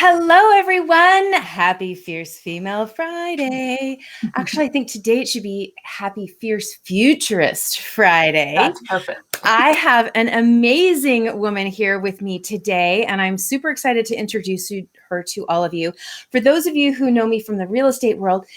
Hello, everyone. Happy Fierce Female Friday. Actually, I think today it should be Happy Fierce Futurist Friday. That's perfect. I have an amazing woman here with me today, and I'm super excited to introduce her to all of you. For those of you who know me from the real estate world,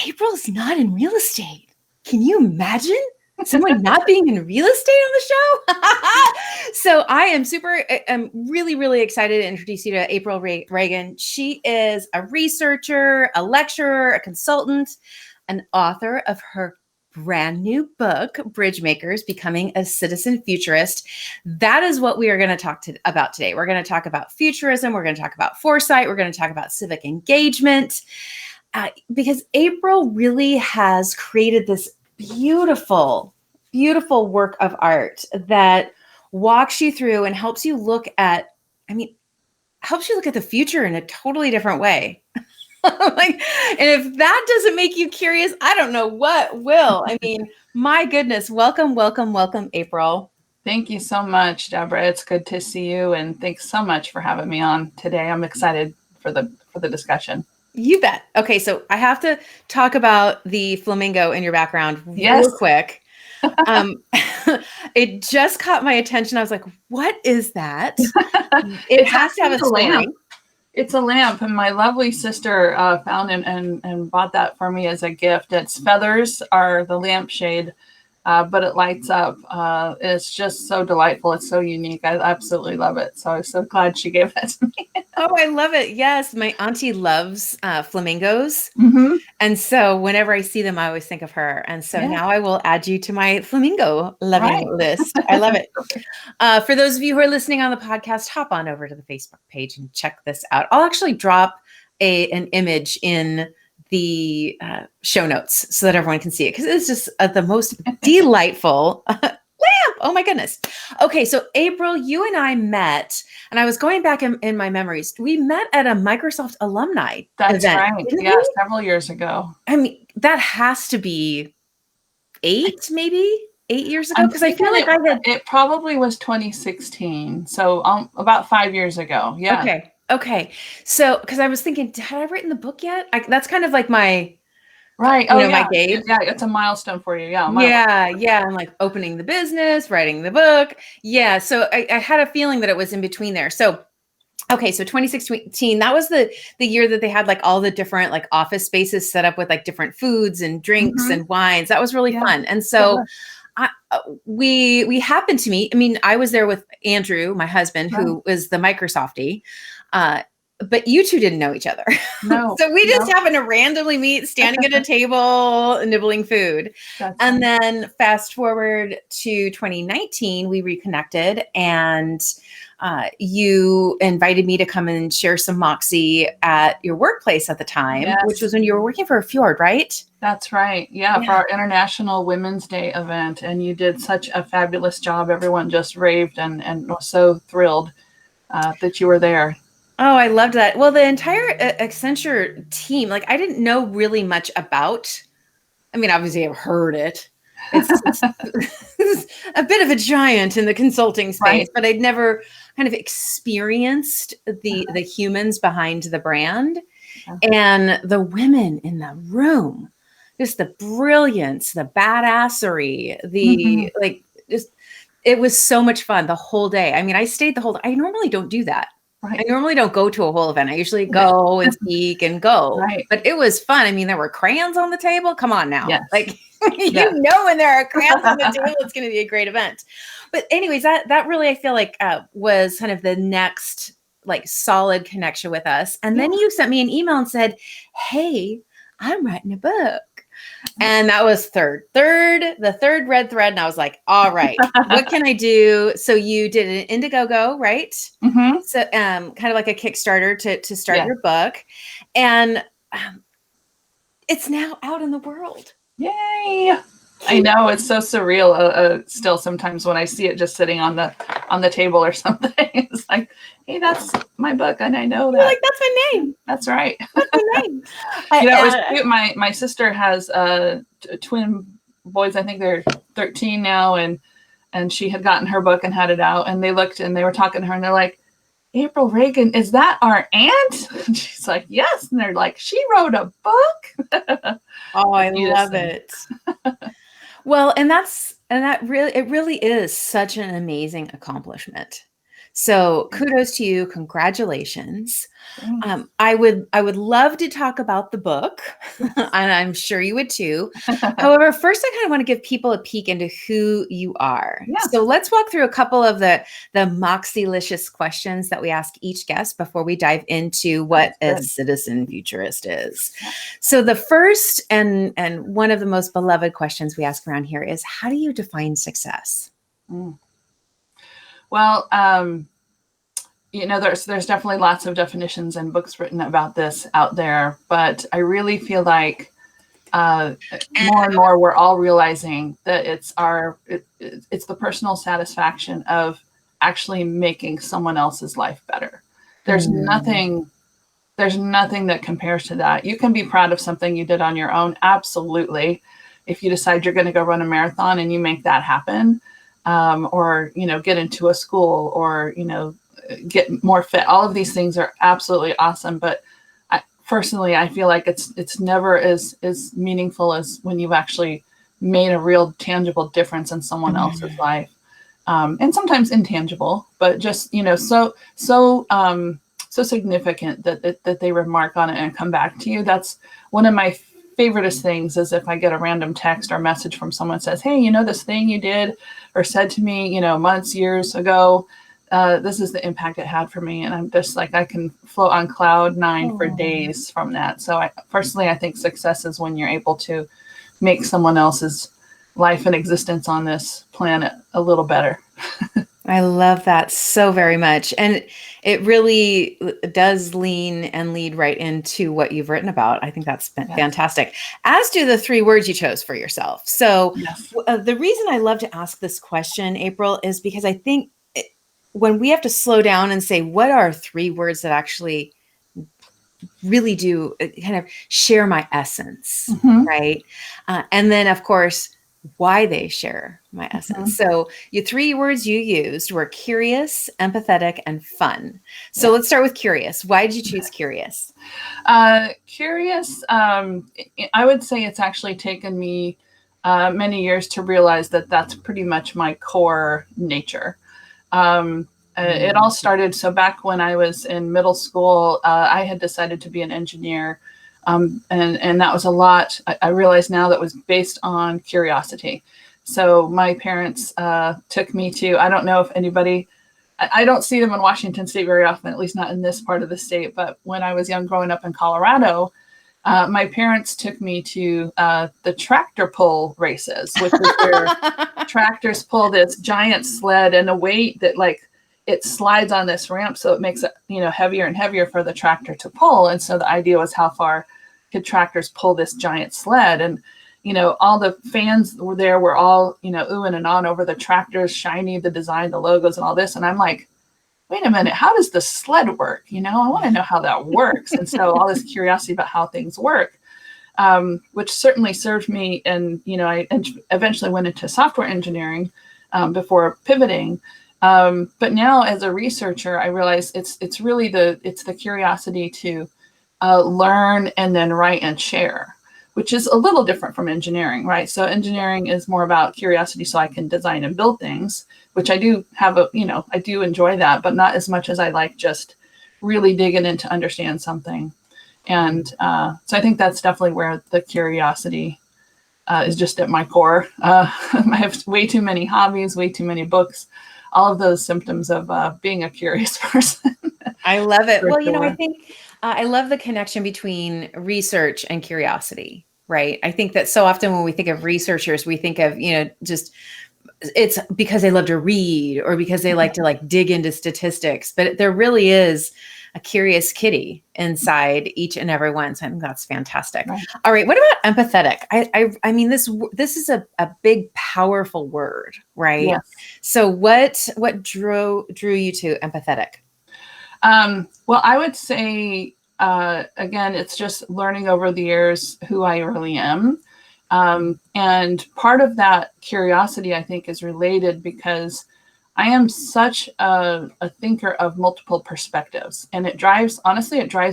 April's not in real estate. Can you imagine? Someone not being in real estate on the show? So I'm really excited to introduce you to April Reagan. She is a researcher, a lecturer, a consultant, an author of her brand new book, Bridgemakers, Becoming a Citizen Futurist. That is what we are going to talk about today. We're going to talk about futurism. We're going to talk about foresight. We're going to talk about civic engagement. Because April really has created this beautiful work of art that walks you through and helps you look at the future in a totally different way. And if that doesn't make you curious, I don't know what will. My goodness, welcome, April. Thank you so much, Deborah. It's good to see you, and thanks so much for having me on today. I'm excited for the discussion. You bet. Okay, so I have to talk about the flamingo in your background real quick. It just caught my attention. I was like, what is that? It has to have a story. Lamp. It's a lamp, and my lovely sister found and bought that for me as a gift. Its feathers are the lampshade, but it lights up. It's just so delightful. It's so unique. I absolutely love it. So I'm so glad she gave it to me. Oh, I love it. Yes, my auntie loves flamingos. Mm-hmm. And so whenever I see them, I always think of her. And so now I will add you to my flamingo loving list. I love it. For those of you who are listening on the podcast, hop on over to the Facebook page and check this out. I'll actually drop an image in the show notes so that everyone can see it, because it's just the most delightful lamp. Oh my goodness. Okay, so April, you and I met, and I was going back in my memories. We met at a Microsoft alumni That's event. right. Yeah, several years ago. That has to be 8 years ago, because I feel like it probably was 2016. So about 5 years ago. Yeah. Okay. So, because I was thinking, had I written the book yet? That's kind of like my my gauge. Yeah, it's a milestone for you. Yeah. I'm like opening the business, writing the book. Yeah. So I had a feeling that it was in between there. So, okay. So 2016, that was the year that they had like all the different like office spaces set up with like different foods and drinks and wines. That was really fun. And so we happened to meet. I was there with Andrew, my husband, who was the Microsoftie. But you two didn't know each other. No. So we just happened to randomly meet standing at a table, nibbling food. Then fast forward to 2019, we reconnected, and you invited me to come and share some Moxie at your workplace at the time, which was when you were working for Fjord, right? That's right. Yeah, for our International Women's Day event. And you did such a fabulous job. Everyone just raved and was so thrilled that you were there. Oh, I loved that. Well, the entire Accenture team, like I didn't know really much about. Obviously I've heard it. It's a bit of a giant in the consulting space, but I'd never kind of experienced the humans behind the brand and the women in the room. Just the brilliance, the badassery, it was so much fun the whole day. I stayed the whole day. I normally don't do that. I normally don't go to a whole event. I usually go and speak and go. But it was fun. There were crayons on the table. Come on now. Like, when there are crayons on the table, it's going to be a great event. But anyways, that really, I feel like was kind of the next like solid connection with us. And then you sent me an email and said, hey, I'm writing a book. And that was the third red thread. And I was like, all right, what can I do? So you did an Indiegogo, right? Mm-hmm. So kind of like a Kickstarter to start your book. And it's now out in the world. Yay. I know, it's so surreal still sometimes when I see it just sitting on the table or something. It's like, hey, that's my book, and I know that. You're like, that's my name. That's right. That's my name. It was cute. My sister has twin boys. I think they're 13 now, and she had gotten her book and had it out, and they looked and they were talking to her, and they're like, April Reagan, is that our aunt? And she's like, yes. And they're like, she wrote a book. Oh, I Cutest love thing. it. Well, it really is such an amazing accomplishment. So kudos to you. Congratulations. Thanks. I would love to talk about the book, and I'm sure you would too. However, first I kind of want to give people a peek into who you are. Yeah. So let's walk through a couple of the Moxie-licious questions that we ask each guest before we dive into what a citizen futurist is. Yeah. So the first and one of the most beloved questions we ask around here is, how do you define success? Well, there's definitely lots of definitions and books written about this out there, but I really feel like more and more we're all realizing that it's the personal satisfaction of actually making someone else's life better. There's nothing that compares to that. You can be proud of something you did on your own, absolutely. If you decide you're going to go run a marathon and you make that happen, or get into a school, or get more fit. All of these things are absolutely awesome, but personally, I feel like it's never as meaningful as when you've actually made a real tangible difference in someone else's life, and sometimes intangible, but just so significant that they remark on it and come back to you. That's one of my favoriteest things, is if I get a random text or message from someone that says, hey, this thing you did or said to me, months, years ago, this is the impact it had for me. And I'm just like, I can float on cloud nine for days from that. So I think success is when you're able to make someone else's life and existence on this planet a little better. I love that so very much. And it really does lean and lead right into what you've written about. I think that's fantastic, as do the 3 words you chose for yourself. So the reason I love to ask this question, April, is because I think when we have to slow down and say, what are 3 words that actually really do kind of share my essence, right? And then, of course, why they share my essence. So your 3 words you used were curious, empathetic, and fun. So let's start with curious. Why did you choose curious? Curious, I would say it's actually taken me many years to realize that that's pretty much my core nature. It all started, so back when I was in middle school, I had decided to be an engineer. And that was a lot. I realize now that was based on curiosity. So my parents took me to, I don't know if anybody, I don't see them in Washington State very often, at least not in this part of the state. But when I was young, growing up in Colorado, my parents took me to the tractor pull races, which is where tractors pull this giant sled and a weight that it slides on this ramp, so it makes it heavier and heavier for the tractor to pull. And so the idea was, how far could tractors pull this giant sled? And all the fans were all oohing and on over the tractors, shiny, the design, the logos, and all this. And I'm like, wait a minute, how does the sled work? I want to know how that works. And so all this curiosity about how things work, which certainly served me. And I eventually went into software engineering before pivoting. But now, as a researcher, I realize it's really the curiosity to learn and then write and share, which is a little different from engineering, right? So engineering is more about curiosity, so I can design and build things, which I do have I do enjoy that, but not as much as I like just really digging in to understand something. And so I think that's definitely where the curiosity is just at my core. I have way too many hobbies, way too many books, all of those symptoms of being a curious person. I love it. Well, I think I love the connection between research and curiosity, right? I think that so often when we think of researchers, we think of, just it's because they love to read or because they like to dig into statistics, but there really is a curious kitty inside each and every one. So I think that's fantastic. Right. All right. What about empathetic? I mean, this is a big, powerful word, right? Yes. So what drew you to empathetic? Well, I would say, again, it's just learning over the years who I really am. And part of that curiosity, I think, is related because I am such a thinker of multiple perspectives, and it drives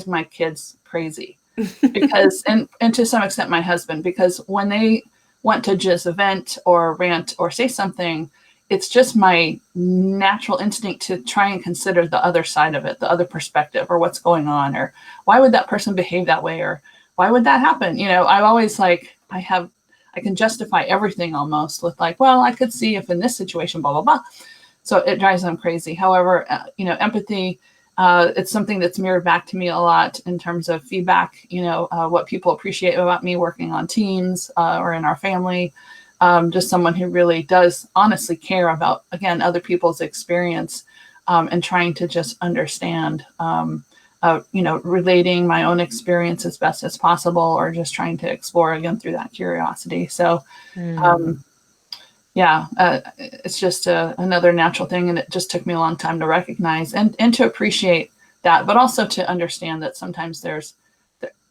my kids crazy because, and to some extent my husband, because when they want to just vent or rant or say something, it's just my natural instinct to try and consider the other side of it, the other perspective, or what's going on, or why would that person behave that way, or why would that happen? I'm always like, I can justify everything almost with like, well, I could see if in this situation, blah, blah, blah. So it drives them crazy. However, empathy, it's something that's mirrored back to me a lot in terms of feedback, what people appreciate about me working on teams or in our family. Just someone who really does honestly care about, again, other people's experience and trying to just understand, relating my own experience as best as possible, or just trying to explore again through that curiosity. So, it's just another natural thing. And it just took me a long time to recognize and to appreciate that, but also to understand that sometimes there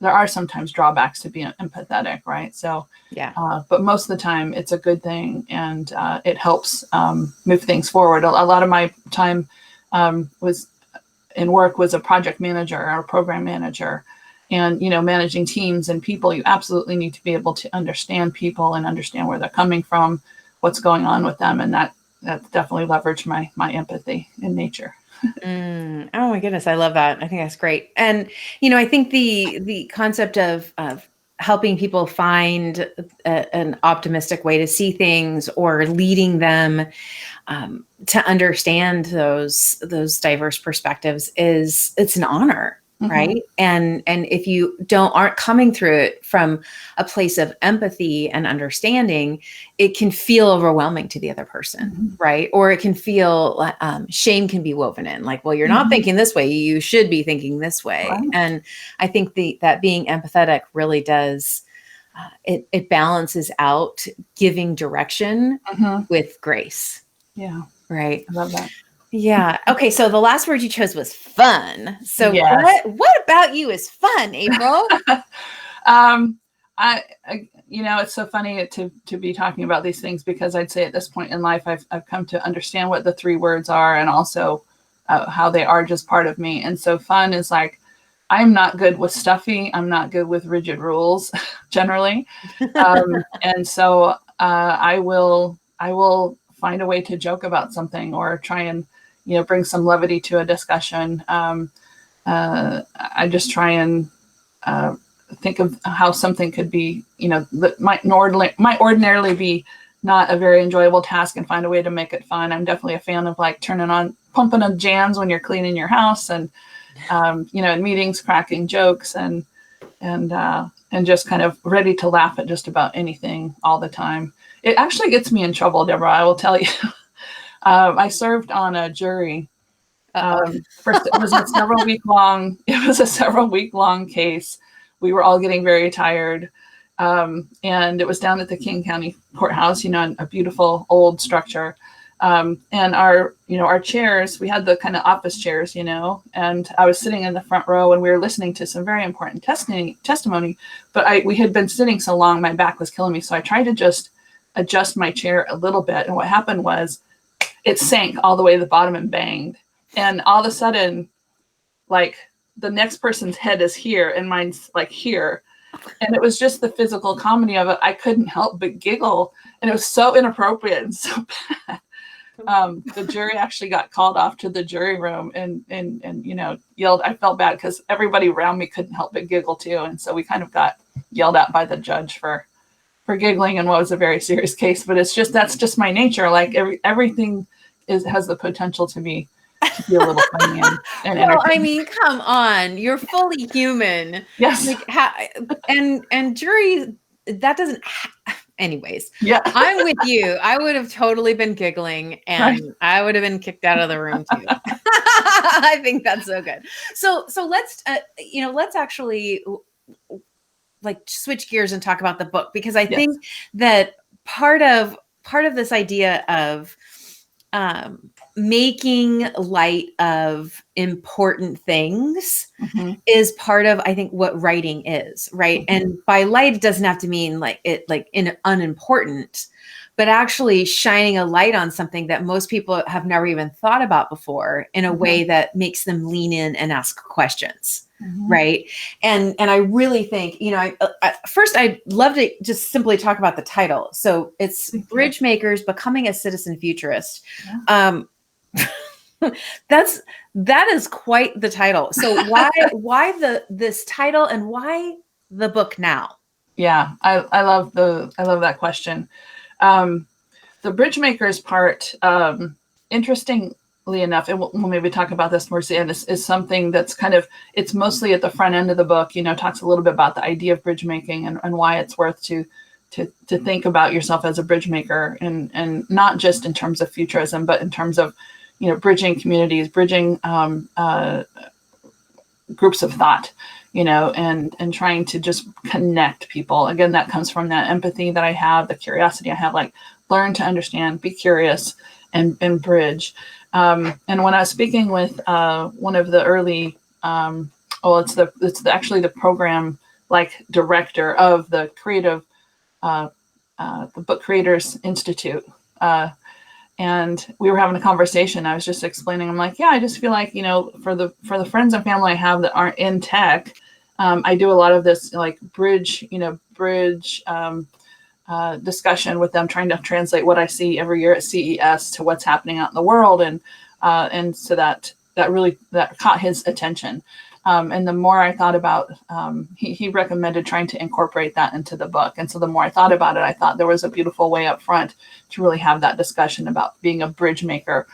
are sometimes drawbacks to being empathetic, right? So, but most of the time it's a good thing, and it helps move things forward. A lot of my time was in work was a project manager or a program manager, and managing teams and people. You absolutely need to be able to understand people and understand where they're coming from, what's going on with them, and that definitely leveraged my empathy in nature. Oh my goodness, I love that. I think that's great. And I think the concept of helping people find an optimistic way to see things, or leading them to understand those diverse perspectives, it's an honor. Right. And if you aren't coming through it from a place of empathy and understanding, it can feel overwhelming to the other person. Right. Or it can feel shame can be woven in, like, well, you're not thinking this way, you should be thinking this way. Right. And I think that being empathetic really does, it balances out giving direction with grace. Yeah. Right. I love that. Yeah. Okay. So the last word you chose was fun. So yes. what about you is fun, April? It's so funny to be talking about these things, because I'd say at this point in life, I've come to understand what the three words are, and also how they are just part of me. And so fun is like, I'm not good with stuffy. I'm not good with rigid rules generally. And so I will find a way to joke about something, or try and, bring some levity to a discussion. I just try and think of how something could be, that might ordinarily be not a very enjoyable task, and find a way to make it fun. I'm definitely a fan of like pumping up jams when you're cleaning your house, and in meetings, cracking jokes, and just kind of ready to laugh at just about anything all the time. It actually gets me in trouble, Deborah, I will tell you. I served on a jury. First, it was a several week long case. We were all getting very tired. And it was down at the King County Courthouse, a beautiful old structure. And our chairs, we had the kind of office chairs, and I was sitting in the front row, and we were listening to some very important testimony, but we had been sitting so long, my back was killing me. So I tried to just adjust my chair a little bit. And what happened was it sank all the way to the bottom and banged. And all of a sudden, like, the next person's head is here and mine's like here. And it was just the physical comedy of it. I couldn't help but giggle. And it was so inappropriate and so bad. The jury actually got called off to the jury room and yelled. I felt bad because everybody around me couldn't help but giggle too. And so we kind of got yelled at by the judge for giggling in what was a very serious case. But that's just my nature. Like everything has the potential to be a little funny and well, I mean, come on, you're fully human. Yes. Like, and jury, that doesn't. Anyways, yeah, I'm with you. I would have totally been giggling, and right. I would have been kicked out of the room too. I think that's so good. So let's let's actually like switch gears and talk about the book, because I think that part of this idea of making light of important things is part of, I think, what writing is, right? And by light, it doesn't have to mean like in unimportant, but actually shining a light on something that most people have never even thought about before in a way that makes them lean in and ask questions. Right. And I really think, first I'd love to just simply talk about the title. So it's Bridge Makers Becoming a Citizen Futurist. Yeah. That is quite the title. So why this title, and why the book now? Yeah, I love that question. The bridge makers part, interestingly enough, and we'll maybe talk about this more at the end, is something that's it's mostly at the front end of the book, talks a little bit about the idea of bridge making and why it's worth to think about yourself as a bridge maker, and not just in terms of futurism, but in terms of, bridging communities, bridging groups of thought, and trying to just connect people. Again, that comes from that empathy that I have, the curiosity I have, like learn to understand, be curious, and bridge. And when I was speaking with one of the early, it's actually the program director of the creative, the Book Creators Institute. And we were having a conversation. I was just explaining, I'm like, yeah, I just feel like, for the friends and family I have that aren't in tech, I do a lot of this bridge discussion with them, trying to translate what I see every year at CES to what's happening out in the world. And so that really caught his attention. And the more I thought about, he recommended trying to incorporate that into the book. And so the more I thought about it, I thought there was a beautiful way up front to really have that discussion about being a bridge maker,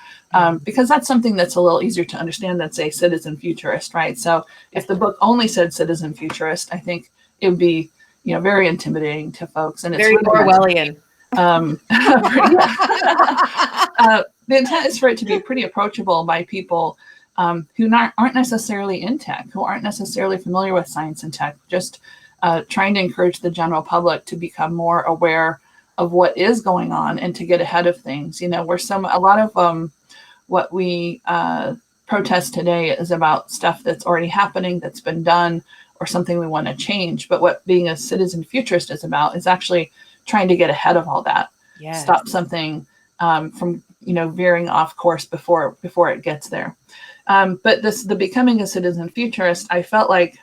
because that's something that's a little easier to understand than, say, citizen futurist, right? So if the book only said citizen futurist, I think it would be, very intimidating to folks. And it's very really Orwellian. The intent is for it to be pretty approachable by people who aren't necessarily in tech, who aren't necessarily familiar with science and tech, just trying to encourage the general public to become more aware of what is going on and to get ahead of things. A lot of what we protest today is about stuff that's already happening, that's been done, or something we want to change. But what being a citizen futurist is about is actually trying to get ahead of all that. Yes. Stop something from veering off course before it gets there. But the becoming a citizen futurist, I felt like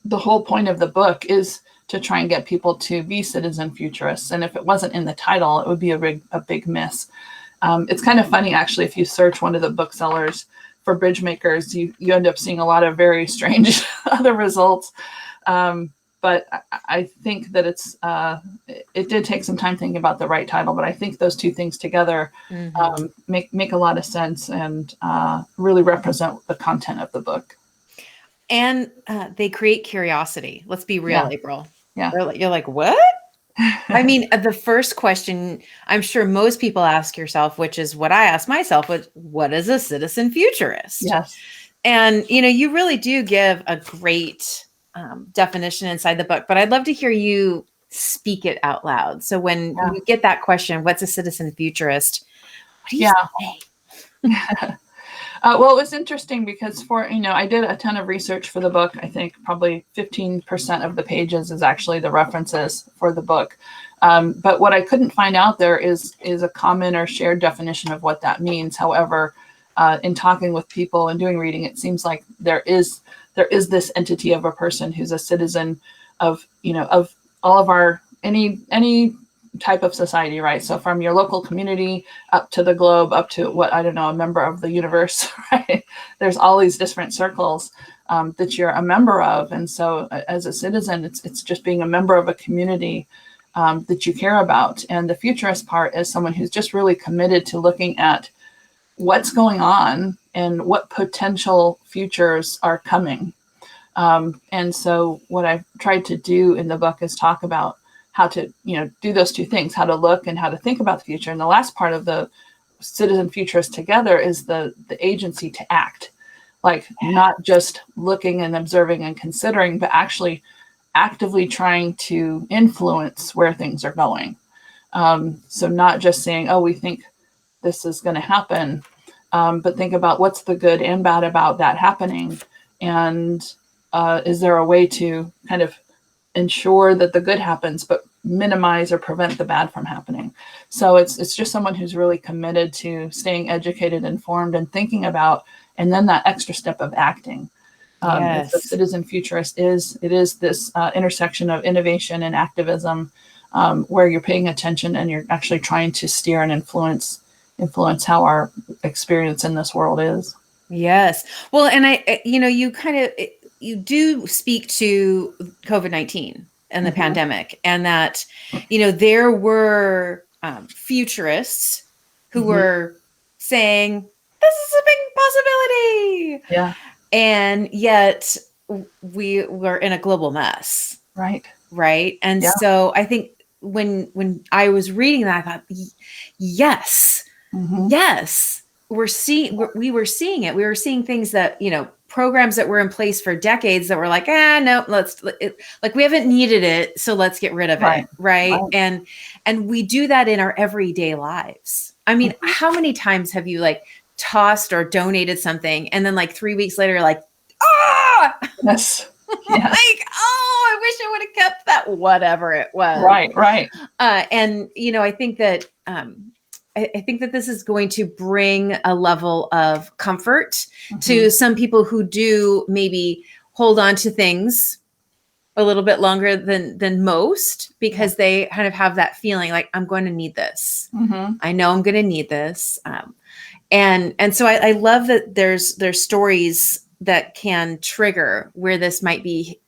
the whole point of the book is to try and get people to be citizen futurists. And if it wasn't in the title, it would be a big miss. It's kind of funny, actually, if you search one of the booksellers for bridge makers, you end up seeing a lot of very strange other results. But I think that it did take some time thinking about the right title, but I think those two things together make a lot of sense and really represent the content of the book. And they create curiosity. Let's be real, April. Yeah. You're like, what? I mean, the first question I'm sure most people ask yourself, which is what I ask myself, what is a citizen futurist? Yes. And, you really do give a great definition inside the book, but I'd love to hear you speak it out loud. So when you get that question, what's a citizen futurist? What do you say? Well, it was interesting because I did a ton of research for the book. I think probably 15% of the pages is actually the references for the book. But what I couldn't find out there is a common or shared definition of what that means. However, in talking with people and doing reading, it seems like there is this entity of a person who's a citizen of all of our, any type of society, right? So from your local community up to the globe, up to a member of the universe, right? There's all these different circles that you're a member of. And so as a citizen, it's just being a member of a community that you care about. And the futurist part is someone who's just really committed to looking at what's going on and what potential futures are coming. And so what I've tried to do in the book is talk about how to, do those two things, how to look and how to think about the future. And the last part of the citizen futurist together is the agency to act, not just looking and observing and considering, but actually actively trying to influence where things are going. So not just saying, oh, we think this is going to happen, but think about what's the good and bad about that happening. And is there a way to kind of ensure that the good happens, but minimize or prevent the bad from happening. So it's just someone who's really committed to staying educated, informed, and thinking about, and then that extra step of acting. Yes. The Citizen Futurist is this intersection of innovation and activism, where you're paying attention and you're actually trying to steer and influence how our experience in this world is. Yes. Well, and you do speak to COVID-19 and the pandemic, and that, there were futurists who were saying, this is a big possibility. Yeah. And yet we were in a global mess. Right. Right. And so I think when I was reading that, I thought, yes, yes, we were seeing it. We were seeing things that, programs that were in place for decades that were like, no, we haven't needed it, so let's get rid of it. Right. And we do that in our everyday lives. I mean, how many times have you tossed or donated something, and then 3 weeks later, you're like, yes. Yeah. I wish I would have kept that, whatever it was. Right. And, I think that, I think that this is going to bring a level of comfort to some people who do maybe hold on to things a little bit longer than most, because they kind of have that feeling like, I'm going to need this. I know I'm going to need this. And so I love that there's stories that can trigger where this might be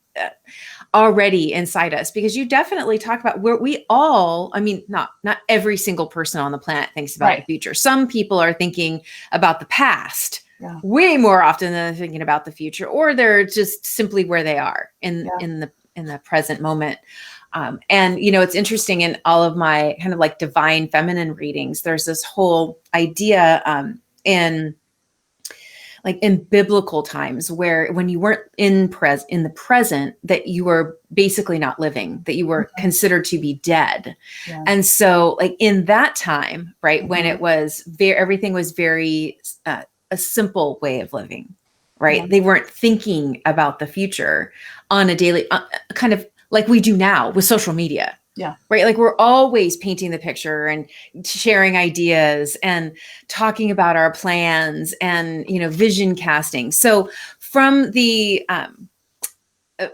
already inside us, because you definitely talk about where we all, not every single person on the planet thinks about the future. Some people are thinking about the past way more often than they're thinking about the future, or they're just simply where they are in the present moment. And, it's interesting, in all of my kind of divine feminine readings, there's this whole idea in biblical times, where when you weren't in the present, that you were basically not living, that you were considered to be dead. And so in that time, right, when it was everything was very a simple way of living, right? They weren't thinking about the future on a daily, kind of like we do now with social media. Yeah. Right. We're always painting the picture and sharing ideas and talking about our plans and, vision casting. So from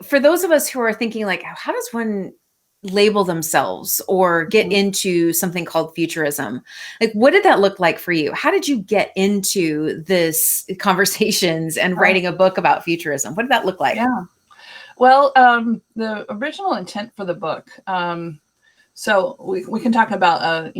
for those of us who are thinking how does one label themselves or get into something called futurism? What did that look like for you? How did you get into this conversations and writing a book about futurism? What did that look like? Yeah. Well, the original intent for the book, so we can talk about,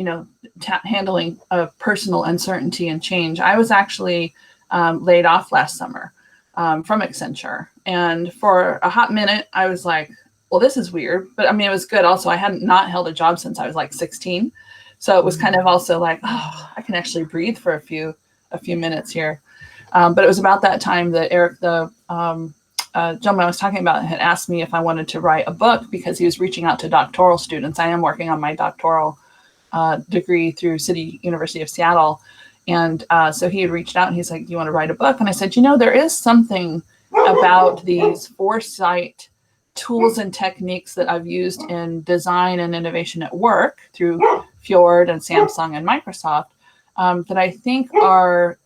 handling personal uncertainty and change. I was actually laid off last summer from Accenture. And for a hot minute, I was like, well, this is weird. But it was good. Also, I hadn't not held a job since I was 16. So it was kind of also like, I can actually breathe for a few minutes here. But it was about that time that Eric, the gentleman I was talking about, had asked me if I wanted to write a book, because he was reaching out to doctoral students. I am working on my doctoral degree through University of Seattle. And so he had reached out and he's like, do you want to write a book? And I said, there is something about these foresight tools and techniques that I've used in design and innovation at work through Fjord and Samsung and Microsoft that I think are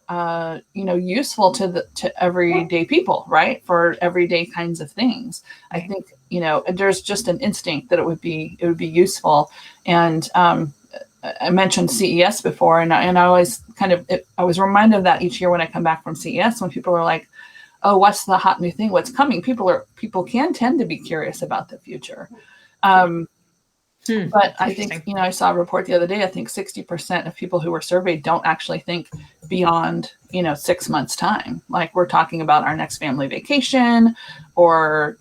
useful to everyday people, right? For everyday kinds of things. I think, there's just an instinct that it would be useful. And I mentioned CES before, and I always I was reminded of that each year when I come back from CES, when people are like, oh, what's the hot new thing? What's coming? People can tend to be curious about the future. But I think, I saw a report the other day, I think 60% of people who were surveyed don't actually think beyond, 6 months time. We're talking about our next family vacation or,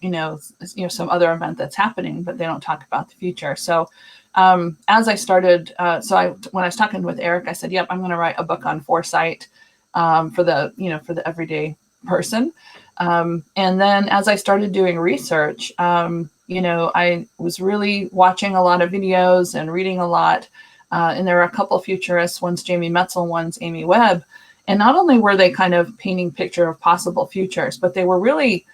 some other event that's happening, but they don't talk about the future. So as I started, when I was talking with Eric, I said, yep, I'm going to write a book on foresight for the everyday person. And then as I started doing research, I was really watching a lot of videos and reading a lot. And there were a couple of futurists, one's Jamie Metzl, one's Amy Webb. And not only were they kind of painting picture of possible futures, but they were really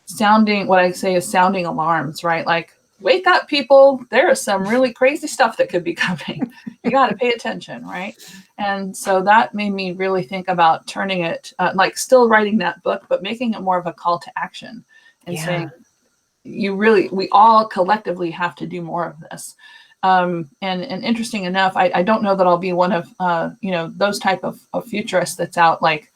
sounding alarms, right? wake up, people. There is some really crazy stuff that could be coming. You got to pay attention, right? And so that made me really think about turning it, like still writing that book, but making it more of a call to action and saying, we all collectively have to do more of this. And interesting enough, I don't know that I'll be one of, those type of futurists that's out like,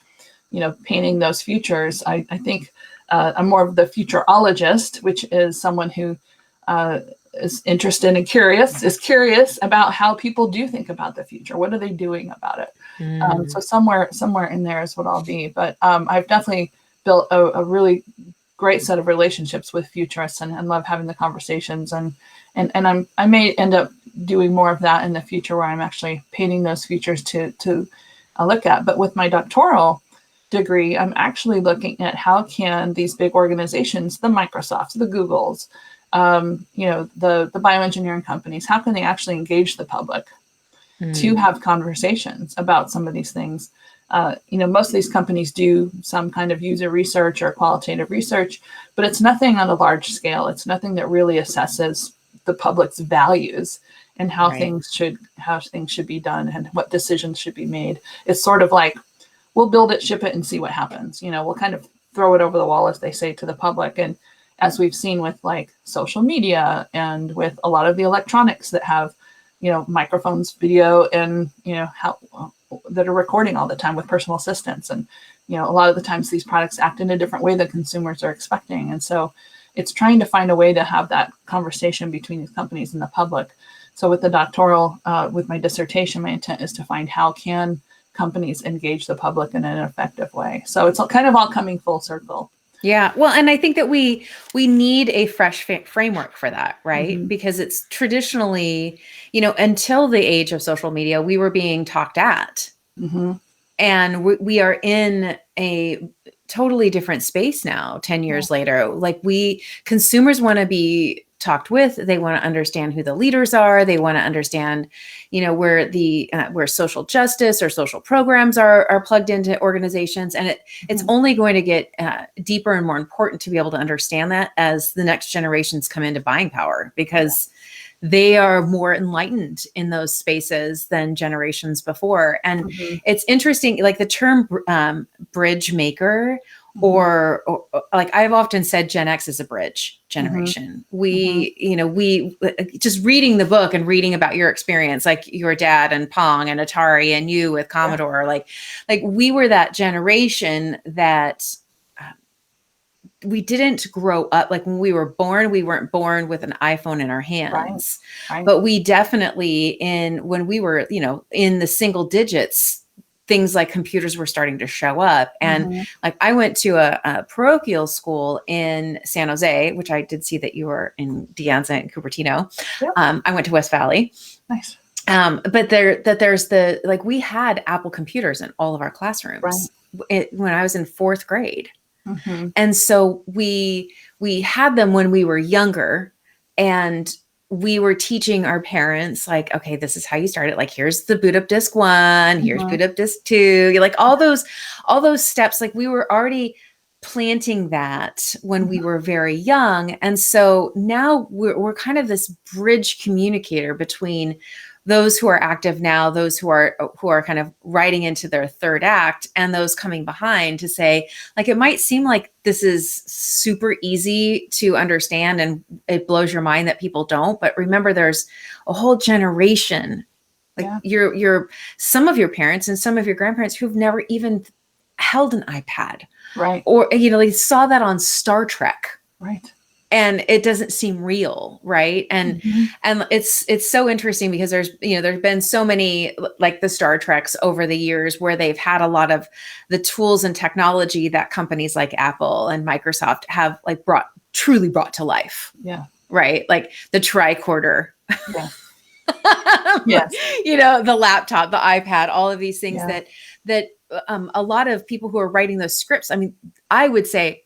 painting those futures. I think I'm more of the futurologist, which is someone who is interested and is curious about how people do think about the future. What are they doing about it? So somewhere in there is what I'll be. But I've definitely built a really great set of relationships with futurists and love having the conversations. And I may end up doing more of that in the future, where I'm actually painting those futures to look at. But with my doctoral degree, I'm actually looking at how can these big organizations, the Microsofts, the Googles, the bioengineering companies, how can they actually engage the public to have conversations about some of these things? Most of these companies do some kind of user research or qualitative research, but it's nothing on a large scale. It's nothing that really assesses the public's values and how things should be done and what decisions should be made. It's sort of like, we'll build it, ship it, and see what happens. We'll kind of throw it over the wall, as they say, to the public. And as we've seen with like social media and with a lot of the electronics that have, microphones, video, and, how that are recording all the time with personal assistants. And, a lot of the times these products act in a different way than consumers are expecting. And so it's trying to find a way to have that conversation between these companies and the public. So with the doctoral, with my dissertation, my intent is to find how can companies engage the public in an effective way. So it's kind of all coming full circle. Yeah. Well, and I think that we need a fresh framework for that, right? Because it's traditionally, until the age of social media, we were being talked at. And we are in a totally different space now, 10 years later. Like consumers want to be talked with. They want to understand who the leaders are. They want to understand, where social justice or social programs are plugged into organizations. And it's only going to get deeper and more important to be able to understand that as the next generations come into buying power, because they are more enlightened in those spaces than generations before. And it's interesting, like the term bridge maker, or like I've often said, Gen X is a bridge generation. We just reading the book and reading about your experience, like your dad and Pong and Atari and you with Commodore, like we were that generation that we didn't grow up. Like when we were born, we weren't born with an iPhone in our hands, but we definitely when we were, in the single digits, things like computers were starting to show up. And like I went to a parochial school in San Jose, which I did see that you were in De Anza and Cupertino. I went to West Valley. Nice. But there's we had Apple computers in all of our classrooms when I was in 4th grade. And so we had them when we were younger, and we were teaching our parents, like, okay, this is how you start it. Like, here's the boot up disk 1, here's boot up disk 2. Like all those steps, like we were already planting that when we were very young. And so now we're kind of this bridge communicator between those who are active now, those who are kind of writing into their 3rd act, and those coming behind to say, like, it might seem like this is super easy to understand and it blows your mind that people don't, but remember there's a whole generation, like your some of your parents and some of your grandparents who've never even held an iPad, or they saw that on Star Trek, and it doesn't seem real, right? And it's so interesting because there's been so many, like the Star Treks over the years, where they've had a lot of the tools and technology that companies like Apple and Microsoft have like truly brought to life. Right? Like the tricorder. The laptop, the iPad, all of these things that a lot of people who are writing those scripts, I mean, I would say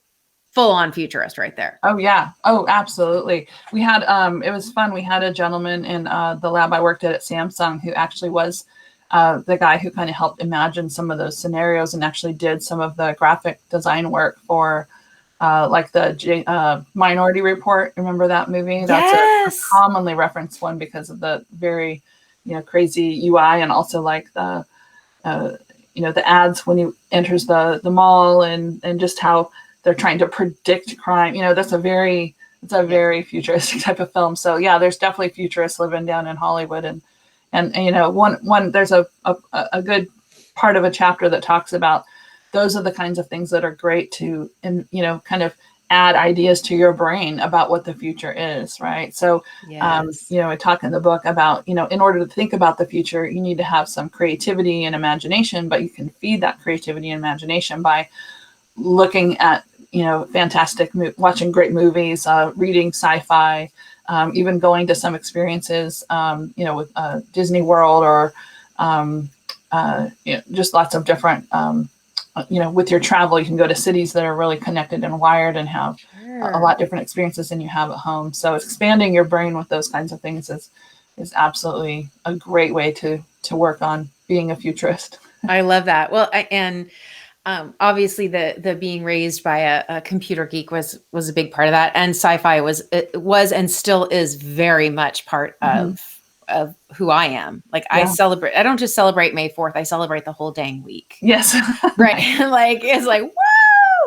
full on futurist right there. Oh yeah. Oh, absolutely. We had, it was fun. We had a gentleman in the lab I worked at Samsung who actually was the guy who kind of helped imagine some of those scenarios and actually did some of the graphic design work for like the Minority Report. Remember that movie? That's a Yes. commonly referenced one because of the very, crazy UI, and also like the, the ads when he enters the mall, and just how they're trying to predict crime. It's a very futuristic type of film. So yeah, there's definitely futurists living down in Hollywood, and one there's a good part of a chapter that talks about those are the kinds of things that are great to, and kind of add ideas to your brain about what the future is, right? So, Yes. I talk in the book about, in order to think about the future, you need to have some creativity and imagination, but you can feed that creativity and imagination by looking at, watching great movies, reading sci-fi, even going to some experiences, with Disney World, or just lots of different, with your travel, you can go to cities that are really connected and wired and have a lot different experiences than you have at home. So expanding your brain with those kinds of things is absolutely a great way to work on being a futurist. I love that. Well, obviously the being raised by a computer geek was a big part of that, and sci-fi was and still is very much part of who I am. Like, I don't just celebrate May 4th, I celebrate the whole dang week. Yes. Right. Like, it's like, woo,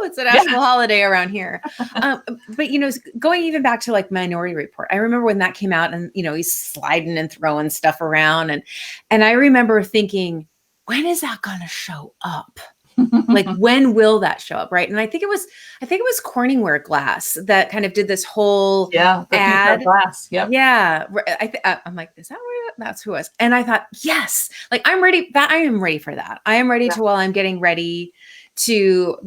it's a national holiday around here. But going even back to like Minority Report, I remember when that came out, and he's sliding and throwing stuff around, and I remember thinking, when is that gonna show up? Like, when will that show up? Right. And I think it was Corningware Glass that kind of did this whole ad. Glass. Yep. Yeah. I'm like, is that where that's who it was? And I thought, yes, like, I am ready for that. I am ready to, while I'm getting ready to,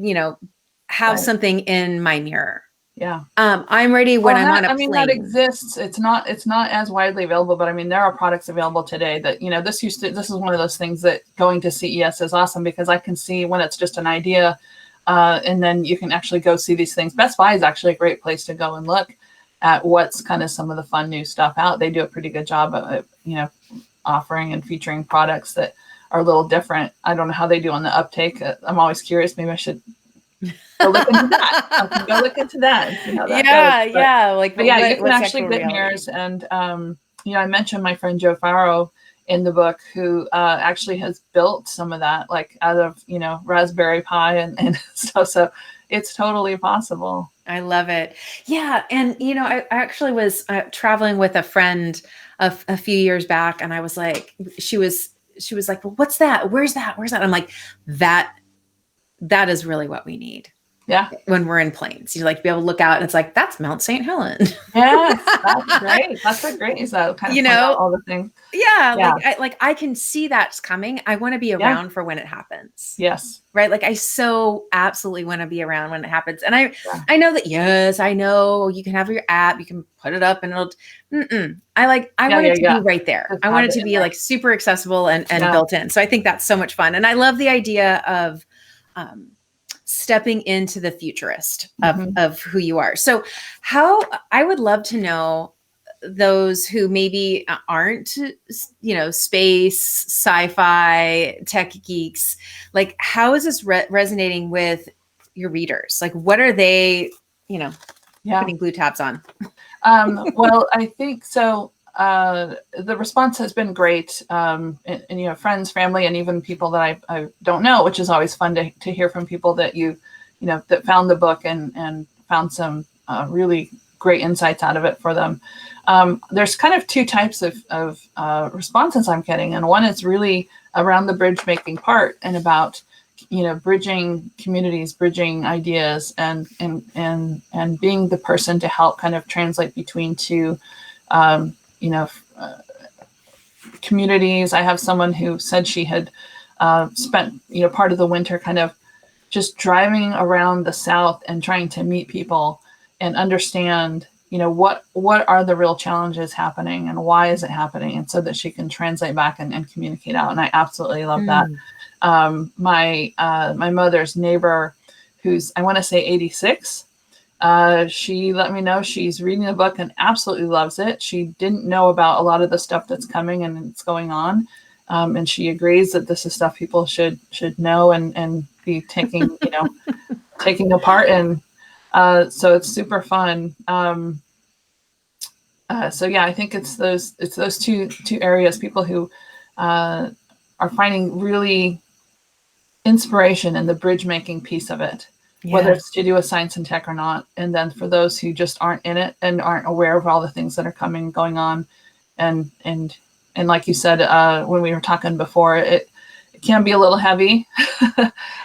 have something in my mirror. Yeah. I'm ready when I'm on a plane. That exists. It's not as widely available, but there are products available today that, this is one of those things that going to CES is awesome, because I can see when it's just an idea, and then you can actually go see these things. Best Buy is actually a great place to go and look at what's kind of some of the fun new stuff out. They do a pretty good job of, offering and featuring products that are a little different. I don't know how they do on the uptake. I'm always curious. Maybe I should go look into that. I can go look into that and see how that goes. But you can actually get mirrors. And, I mentioned my friend Joe Farrow in the book, who actually has built some of that, like out of, Raspberry Pi and stuff. So it's totally possible. I love it. Yeah. And, I actually was traveling with a friend a few years back, and I was like, she was like, well, what's that? Where's that? I'm like, that is really what we need. Yeah. When we're in planes, you like to be able to look out, and it's like, that's Mount St. Helen. Yes, that's great. That's what great is, that kind of all the things. Yeah. Like I can see that's coming. I want to be around for when it happens. Yes. Right. Like, I so absolutely want to be around when it happens. And I know that, yes, I know you can have your app, you can put it up, and it'll, I want it to be right there. I want it to be like super accessible and built in. So I think that's so much fun. And I love the idea of, stepping into the futurist of who you are. So I would love to know those who maybe aren't, space, sci-fi, tech geeks, like, how is this resonating with your readers? Like, what are they, putting blue tabs on? Well, I think so. The response has been great, and friends, family, and even people that I don't know, which is always fun to hear from people that that found the book and found some really great insights out of it for them. There's kind of two types of responses I'm getting, and one is really around the bridge making part, and about bridging communities, bridging ideas, and being the person to help kind of translate between two. Communities. I have someone who said she had spent, part of the winter kind of just driving around the South and trying to meet people and understand, what are the real challenges happening and why is it happening, and so that she can translate back and communicate out. And I absolutely love that. My mother's neighbor, who's, I want to say 86, she let me know she's reading the book and absolutely loves it. She didn't know about a lot of the stuff that's coming and it's going on. And she agrees that this is stuff people should know and be taking, taking apart. And So it's super fun. So yeah, I think it's those two areas. People who are finding really inspiration in the bridge making piece of it, whether it's to do with science and tech or not. And then for those who just aren't in it and aren't aware of all the things that are going on, and like you said when we were talking before, it can be a little heavy.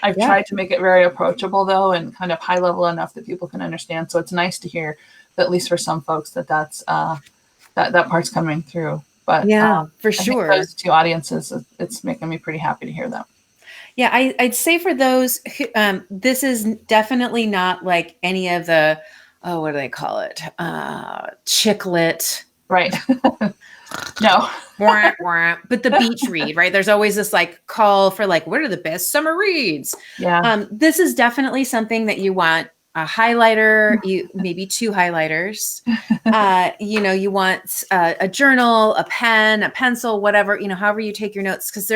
I've tried to make it very approachable though, and kind of high level enough that people can understand. So it's nice to hear that, at least for some folks, that's that part's coming through. But for I sure. think those two audiences, it's making me pretty happy to hear that. Yeah, I'd say for those, this is definitely not like any of the, what do they call it? Chick lit. Right. No. But the beach read, right? There's always this like call for like, what are the best summer reads? Yeah. This is definitely something that you want a highlighter, maybe two highlighters. You want a journal, a pen, a pencil, whatever, however you take your notes, because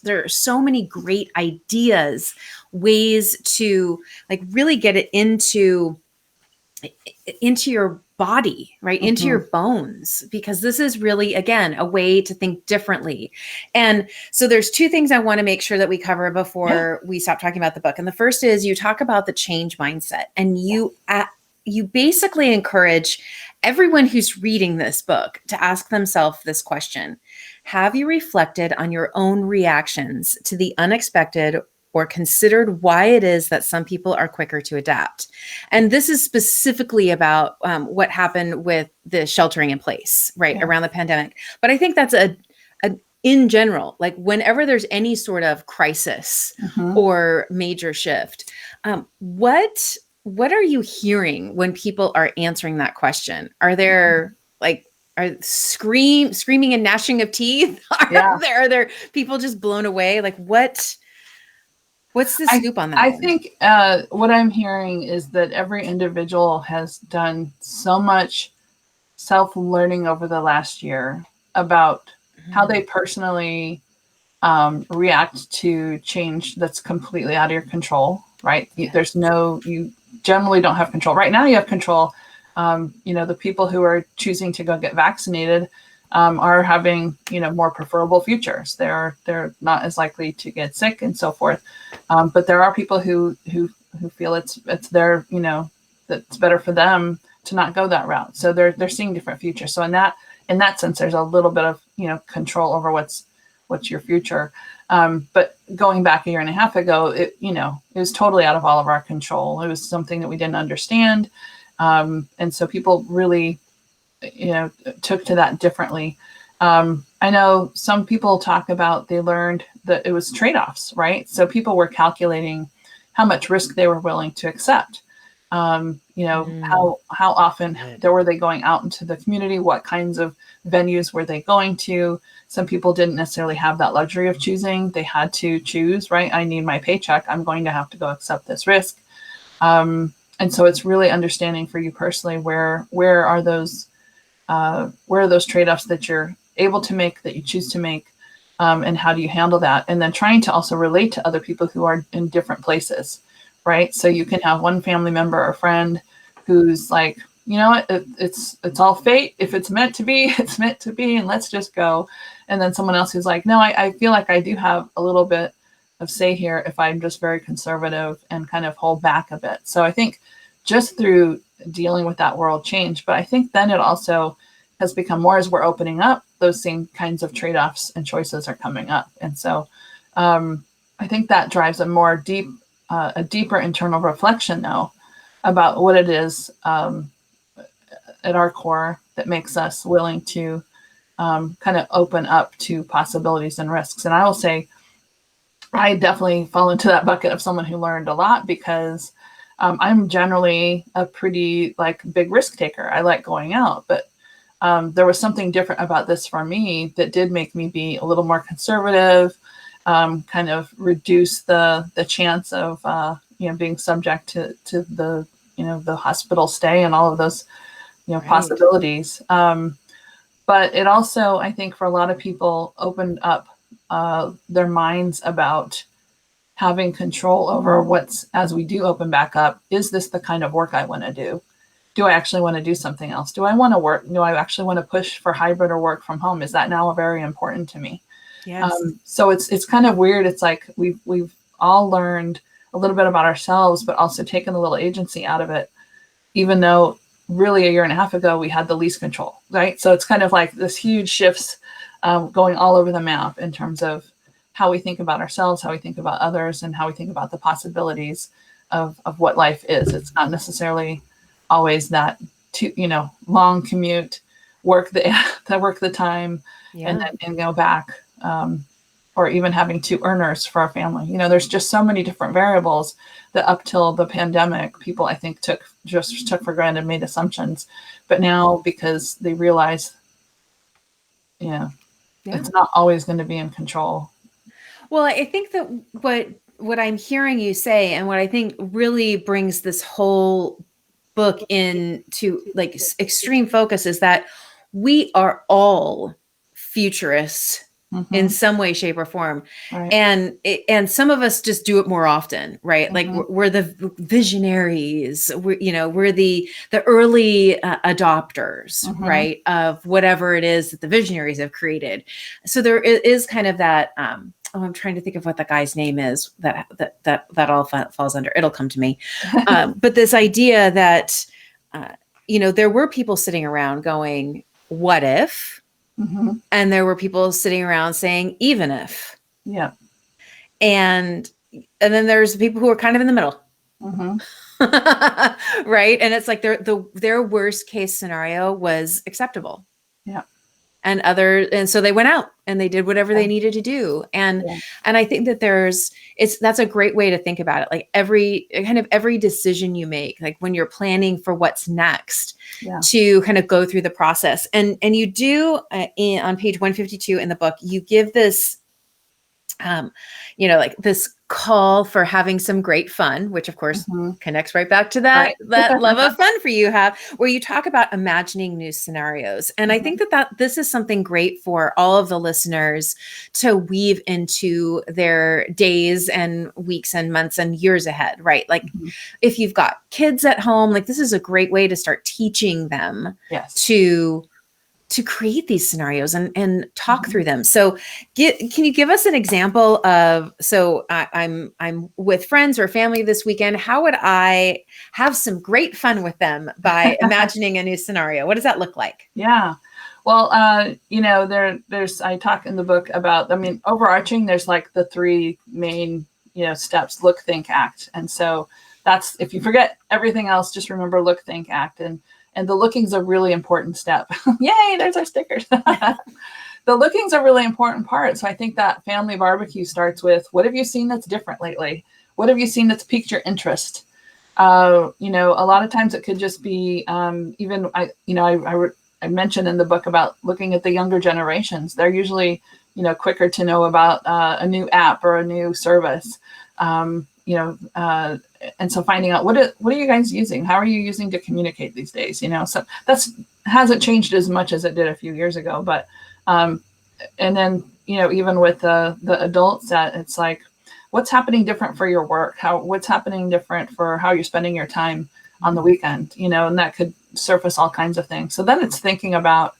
there are so many great ideas, ways to like really get it into your body, right? Into your bones, because this is really, again, a way to think differently. And so there's two things I want to make sure that we cover before we stop talking about the book. And the first is you talk about the change mindset, and you basically encourage everyone who's reading this book to ask themselves this question: have you reflected on your own reactions to the unexpected, or considered why it is that some people are quicker to adapt? And this is specifically about what happened with the sheltering in place, right, around the pandemic. But I think that's in general, like whenever there's any sort of crisis or major shift, what are you hearing when people are answering that question? Are there are screaming and gnashing of teeth? Are there people just blown away? Like what's the scoop on that? I think what I'm hearing is that every individual has done so much self-learning over the last year about how they personally react to change that's completely out of your control, right? There's you generally don't have control. Right now you have control. The people who are choosing to go get vaccinated are having, more preferable futures. They're not as likely to get sick and so forth. But there are people who feel it's their, that's better for them to not go that route. So they're seeing different futures. So in that sense, there's a little bit of, control over what's your future. But going back a year and a half ago, it was totally out of all of our control. It was something that we didn't understand. And so people really, took to that differently. I know some people talk about they learned that it was trade-offs, right? So people were calculating how much risk they were willing to accept. How often were they going out into the community? What kinds of venues were they going to? Some people didn't necessarily have that luxury of choosing. They had to choose, right? I need my paycheck. I'm going to have to go accept this risk. And so it's really understanding for you personally, where are those trade-offs that you're able to make, that you choose to make, and how do you handle that? And then trying to also relate to other people who are in different places, right? So you can have one family member or friend who's like, you know what, it's all fate. If it's meant to be, it's meant to be, and let's just go. And then someone else who's like, no, I feel like I do have a little bit of say here if I'm just very conservative and kind of hold back a bit. So I think just through dealing with that world change, but I think then it also has become more as we're opening up, those same kinds of trade-offs and choices are coming up. And so I think that drives a deeper internal reflection now about what it is at our core that makes us willing to kind of open up to possibilities and risks. And I will say, I definitely fall into that bucket of someone who learned a lot, because I'm generally a pretty big risk taker. I like going out, but there was something different about this for me that did make me be a little more conservative, kind of reduce the chance of being subject to the the hospital stay and all of those possibilities. But it also, I think, for a lot of people, opened up their minds about having control over as we do open back up, is this the kind of work I want to do? Do I actually want to do something else? Do I want to work? Do I actually want to push for hybrid or work from home? Is that now very important to me? Yes. So it's kind of weird. It's like we've all learned a little bit about ourselves, but also taken a little agency out of it, even though really a year and a half ago we had the least control, right? So it's kind of like this huge shifts going all over the map in terms of how we think about ourselves, how we think about others, and how we think about the possibilities of what life is. It's not necessarily always that long commute, work the time, and go back, or even having two earners for our family. There's just so many different variables that up till the pandemic, people I think took for granted, made assumptions, but now because they realize, it's not always going to be in control. Well, I think that what I'm hearing you say, and what I think really brings this whole book into like extreme focus, is that we are all futurists in some way, shape, or form. Right. And some of us just do it more often, right? Like we're the visionaries, we're the early adopters, right, of whatever it is that the visionaries have created. So there is kind of that, I'm trying to think of what the guy's name is that all falls under. It'll come to me. But this idea that, there were people sitting around going, what if? And there were people sitting around saying, even if. Yeah. And then there's people who are kind of in the middle. Right. And it's like their worst case scenario was acceptable. Yeah. And so they went out and they did whatever they needed to do. And I think that that's a great way to think about it. Like every decision you make, like when you're planning for what's next, to kind of go through the process. And you do on page 152 in the book, you give this, like this call for having some great fun, which of course connects right back to that love of fun for you have, where you talk about imagining new scenarios. And I think that this is something great for all of the listeners to weave into their days and weeks and months and years ahead, right? Like if you've got kids at home, like this is a great way to start teaching them to create these scenarios and talk through them. So can you give us an example of, I'm with friends or family this weekend. How would I have some great fun with them by imagining a new scenario? What does that look like? Yeah. Well, there's, I talk in the book about, overarching, there's like the three main, steps: look, think, act. And so that's, if you forget everything else, just remember look, think, act. And the looking's a really important step. Yay, there's our stickers. The looking's a really important part. So I think that family barbecue starts with, what have you seen that's different lately? What have you seen that's piqued your interest? A lot of times it could just be, I mentioned in the book about looking at the younger generations. They're usually, quicker to know about a new app or a new service. And so finding out what are you guys using? How are you using to communicate these days? So that's hasn't changed as much as it did a few years ago. But and then even with the adult set, it's like, what's happening different for your work? What's happening different for how you're spending your time on the weekend? And that could surface all kinds of things. So then it's thinking about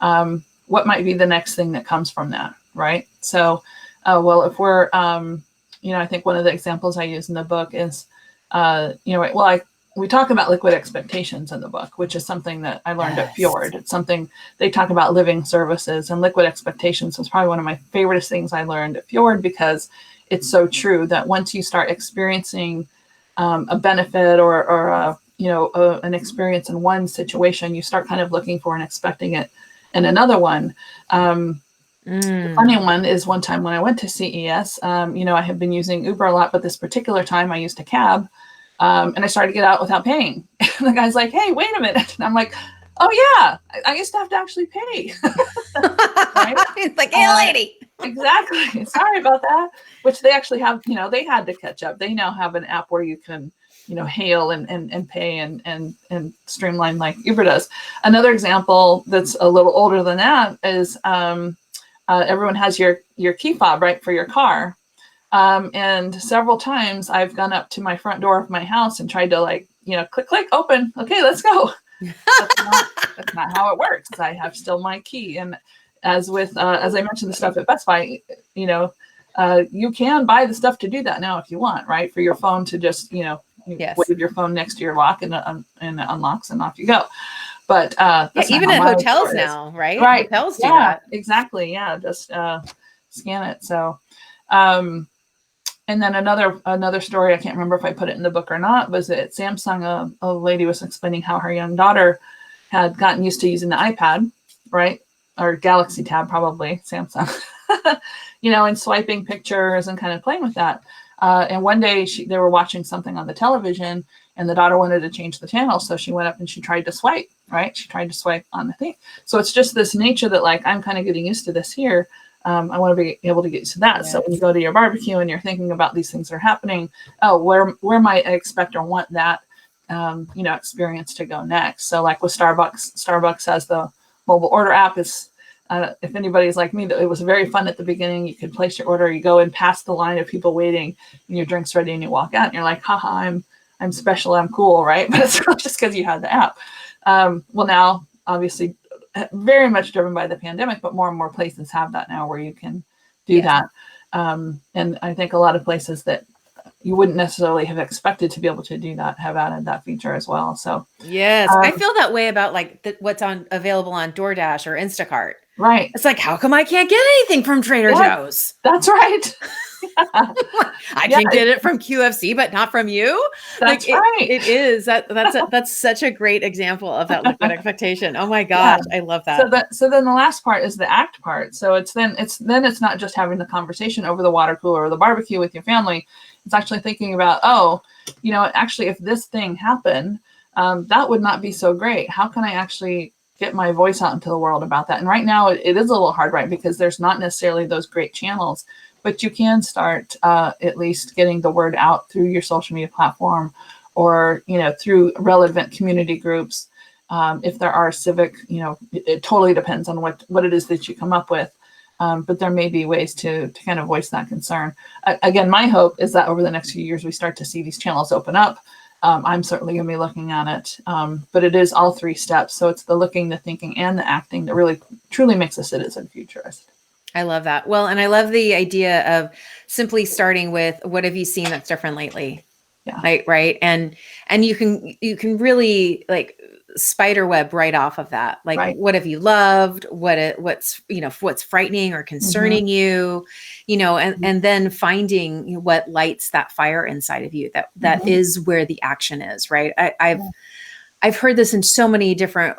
what might be the next thing that comes from that, right? So if we're I think one of the examples I use in the book is, we talk about liquid expectations in the book, which is something that I learned at Fjord. It's something they talk about living services, and liquid expectations was probably one of my favorite things I learned at Fjord, because it's so true that once you start experiencing a benefit or an experience in one situation, you start kind of looking for and expecting it in another one. The funny one is one time when I went to CES, I had been using Uber a lot, but this particular time I used a cab, and I started to get out without paying. And the guy's like, hey, wait a minute. And I'm like, oh yeah, I used to have to actually pay. Right? It's like, hey lady. Exactly. Sorry about that. Which they actually have, they had to catch up. They now have an app where you can, hail and pay and streamline like Uber does. Another example that's a little older than that is, everyone has your key fob, right, for your car. And several times I've gone up to my front door of my house and tried to like, click, click, open. Okay, let's go. That's not how it works. I have still my key. And as I mentioned the stuff at Best Buy, you can buy the stuff to do that now if you want, right? For your phone to just, Yes. wave your phone next to your lock and it unlocks and off you go. But that's even at hotels now, right? Right. Hotels do that. Exactly. Yeah. Just scan it. So, and then another story, I can't remember if I put it in the book or not, was at Samsung, a lady was explaining how her young daughter had gotten used to using the iPad, right? Or Galaxy Tab, probably, Samsung, and swiping pictures and kind of playing with that. And one day they were watching something on the television and the daughter wanted to change the channel. So she went up and she tried to swipe, right? She tried to swipe on the thing. So it's just this nature that like, I'm kind of getting used to this here. I want to be able to get to that. Yes. So when you go to your barbecue and you're thinking about these things that are happening, where might I expect or want that, experience to go next? So like with Starbucks has the mobile order app. Is if anybody's like me, it was very fun at the beginning. You could place your order, you go and past the line of people waiting, and your drink's ready, and you walk out, and you're like, haha, I'm special, I'm cool, right? But it's not just because you had the app. Well, now obviously, very much driven by the pandemic, but more and more places have that now where you can do that. And I think a lot of places that you wouldn't necessarily have expected to be able to do that have added that feature as well. So yes, I feel that way about like what's available on DoorDash or Instacart. Right. It's like, how come I can't get anything from Trader Joe's? That's right. I can get it from QFC, but not from you. That's right. It is that's such a great example of that liquid expectation. Oh my gosh, I love that. So then the last part is the act part. So it's not just having the conversation over the water cooler or the barbecue with your family. It's actually thinking about, actually, if this thing happened, that would not be so great. How can I actually get my voice out into the world about that? And right now it is a little hard, right? Because there's not necessarily those great channels, but you can start at least getting the word out through your social media platform or, through relevant community groups. If there are civic, it totally depends on what it is that you come up with. But there may be ways to kind of voice that concern. Again, my hope is that over the next few years, we start to see these channels open up. I'm certainly going to be looking at it, but it is all three steps. So it's the looking, the thinking, and the acting that really truly makes a citizen futurist. I love that. Well, and I love the idea of simply starting with, what have you seen that's different lately? Yeah. Right. And you can really like spider web right off of that. Like, right. What have you loved? What's frightening or concerning you, and then finding what lights that fire inside of you. That is where the action is, right? I've heard this in so many different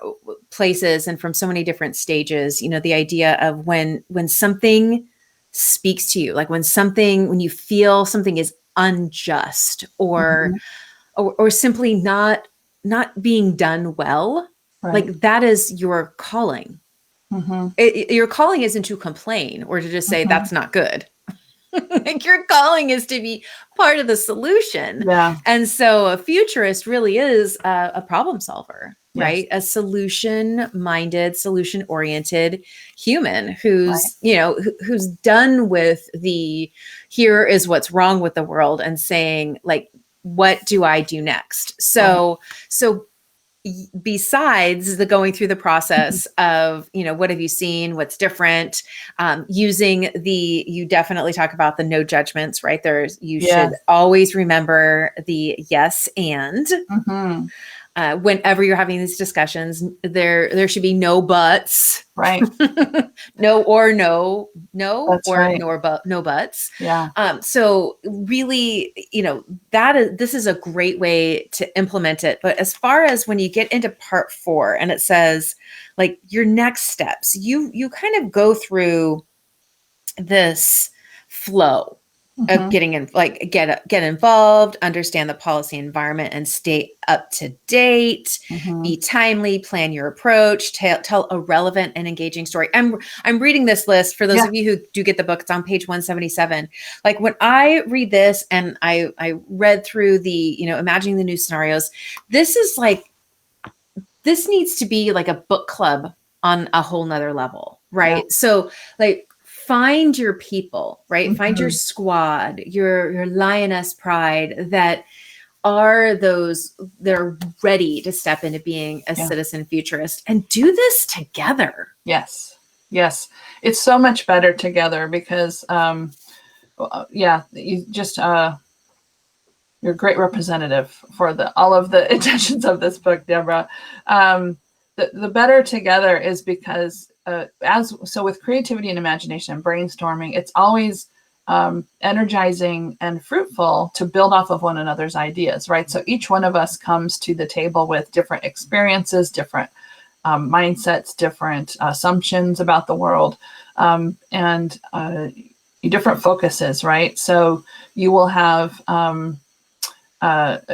places and from so many different stages, the idea of when something speaks to you, like when you feel something is unjust or simply not being done well, right. Like that is your calling. Your calling isn't to complain or to just say that's not good. Like your calling is to be part of the solution. Yeah. And so a futurist really is a problem solver, yes. Right? A solution-minded, solution-oriented human who's, right. Who's done with here is what's wrong with the world and saying like, what do I do next? So besides the going through the process of, what have you seen, what's different, you definitely talk about the no judgments, right? You should always remember the yes and. Whenever you're having these discussions, there should be no buts. Right. No or no. That's or right. no buts. Yeah. So really, this is a great way to implement it. But as far as when you get into part 4 and it says like your next steps, you kind of go through this flow of getting in, like get involved, understand the policy environment and stay up to date, be timely, plan your approach, tell a relevant and engaging story. I'm reading this list for those of you who do get the book. It's on page 177. Like when I read this and I read through the, imagining the new scenarios, this needs to be like a book club on a whole nother level, right? Yeah. So like find your people, right? Find your squad, your lioness pride that are those that are ready to step into being a citizen futurist and do this together. Yes. It's so much better together because, you just, you're a great representative for all of the intentions of this book, Deborah. The better together is because with creativity and imagination and brainstorming, it's always energizing and fruitful to build off of one another's ideas, right? So each one of us comes to the table with different experiences, different mindsets, different assumptions about the world, and different focuses, right? So you will have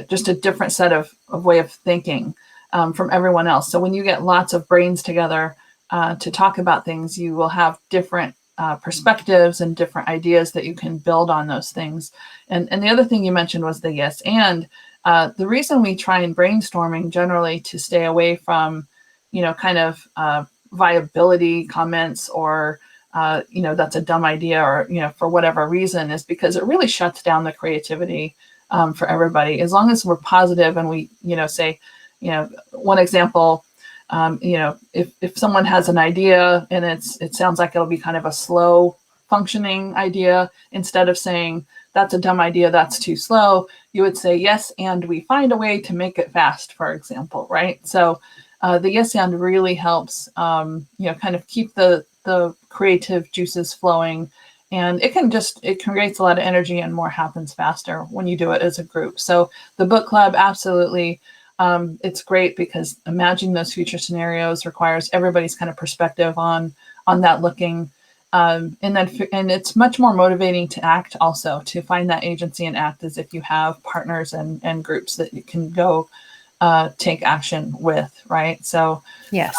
just a different set of way of thinking from everyone else. So when you get lots of brains together to talk about things, you will have different perspectives and different ideas that you can build on those things. And the other thing you mentioned was the yes and. The reason we try in brainstorming generally to stay away from, kind of viability comments or, that's a dumb idea or, for whatever reason, is because it really shuts down the creativity for everybody. As long as we're positive and we, say, one example, if someone has an idea and it sounds like it'll be kind of a slow functioning idea, instead of saying that's a dumb idea, that's too slow, you would say yes, and we find a way to make it fast, for example, right? So the yes and really helps, kind of keep the creative juices flowing. And it creates a lot of energy and more happens faster when you do it as a group. So the book club, absolutely. It's great because imagining those future requires everybody's kind of perspective on that looking. And it's much more motivating to act also, to find that agency and act as if you have partners and groups that you can go take action with, right? So yes,